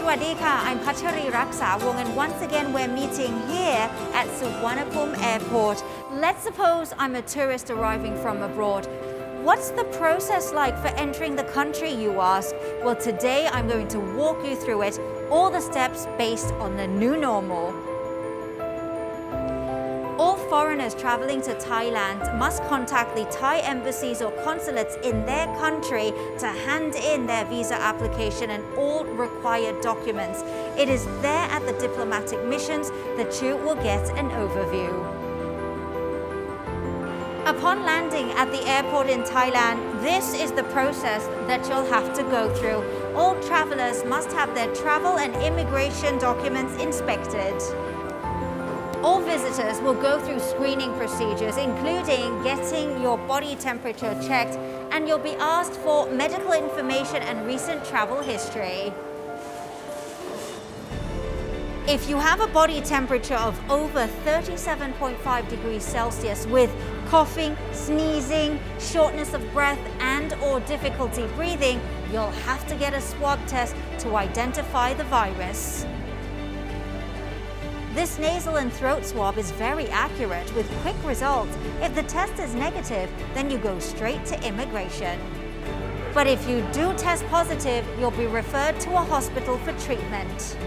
Sawadika, I'm Pachari Raksawong, and once again we're meeting here at Suvarnabhumi Airport. Let's suppose I'm a tourist arriving from abroad. What's the process like for entering the country, you ask? Well, today I'm going to walk you through it, all the steps based on the new normal. All foreigners traveling to Thailand must contact the Thai embassies or consulates in their country to hand in their visa application and all required documents. It is there at the diplomatic missions that you will get an overview. Upon landing at the airport in Thailand, this is the process that you'll have to go through. All travelers must have their travel and immigration documents inspected. All visitors will go through screening procedures, including getting your body temperature checked, and you'll be asked for medical information and recent travel history. If you have a body temperature of over 37.5 degrees Celsius with coughing, sneezing, shortness of breath and/or difficulty breathing, you'll have to get a swab test to identify the virus. This nasal and throat swab is very accurate with quick results. If the test is negative, then you go straight to immigration. But if you do test positive, you'll be referred to a hospital for treatment.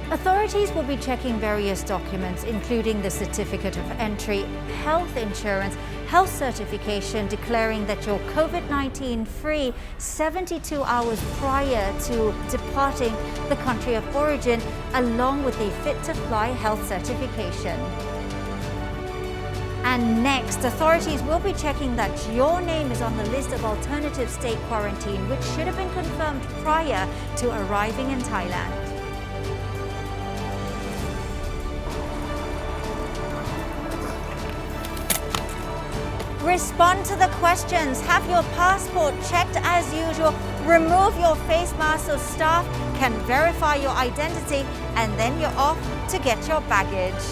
Authorities will be checking various documents, including the certificate of entry, health insurance, health certification declaring that you're COVID-19 free 72 hours prior to departing the country of origin, along with the Fit to Fly health certification. And next, authorities will be checking that your name is on the list of alternative state quarantine, which should have been confirmed prior to arriving in Thailand. Respond to the questions, have your passport checked as usual, remove your face mask so staff can verify your identity, and then you're off to get your baggage.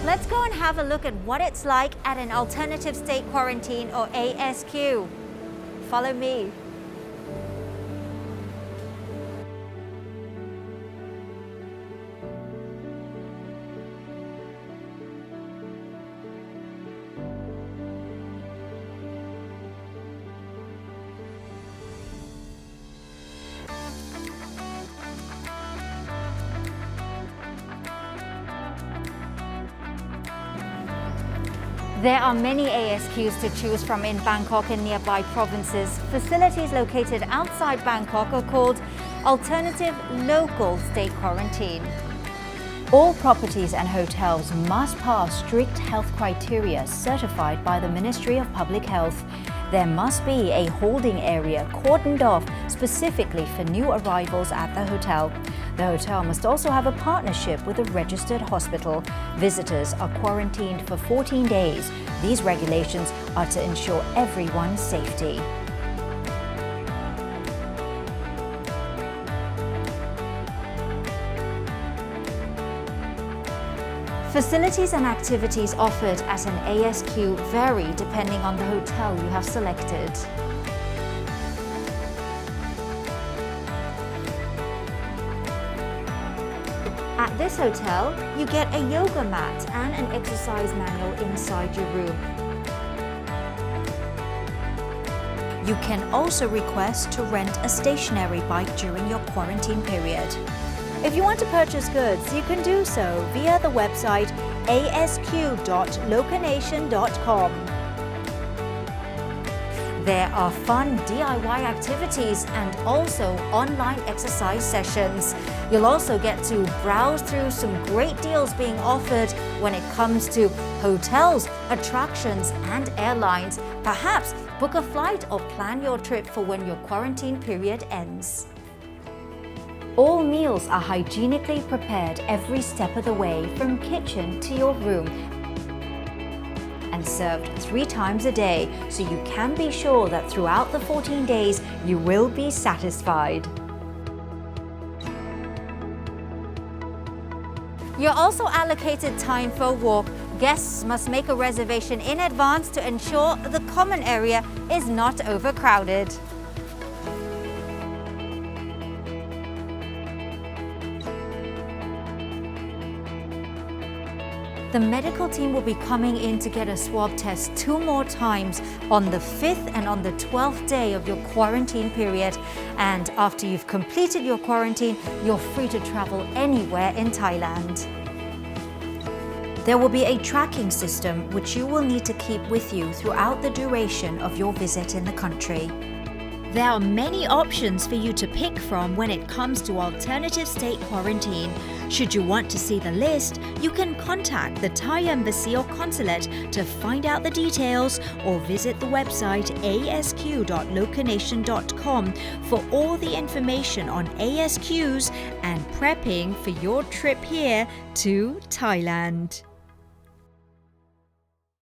Let's go and have a look at what it's like at an alternative state quarantine or ASQ. Follow me. There are many ASQs to choose from in Bangkok and nearby provinces. Facilities located outside Bangkok are called Alternative Local State Quarantine. All properties and hotels must pass strict health criteria certified by the Ministry of Public Health. There must be a holding area cordoned off specifically for new arrivals at the hotel. The hotel must also have a partnership with a registered hospital. Visitors are quarantined for 14 days. These regulations are to ensure everyone's safety. Facilities and activities offered at an ASQ vary depending on the hotel you have selected. At this hotel, you get a yoga mat and an exercise manual inside your room. You can also request to rent a stationary bike during your quarantine period. If you want to purchase goods, you can do so via the website asq.locanation.com. There are fun DIY activities and also online exercise sessions. You'll also get to browse through some great deals being offered when it comes to hotels, attractions and airlines. Perhaps book a flight or plan your trip for when your quarantine period ends. All meals are hygienically prepared every step of the way from kitchen to your room and served 3 times a day, so you can be sure that throughout the 14 days you will be satisfied. You're also allocated time for a walk. Guests must make a reservation in advance to ensure the common area is not overcrowded. The medical team will be coming in to get a swab test 2 more times on the 5th and on the 12th day of your quarantine period. And after you've completed your quarantine, you're free to travel anywhere in Thailand. There will be a tracking system which you will need to keep with you throughout the duration of your visit in the country. There are many options for you to pick from when it comes to alternative state quarantine. Should you want to see the list, you can contact the Thai Embassy or Consulate to find out the details, or visit the website asq.locanation.com for all the information on ASQs and prepping for your trip here to Thailand.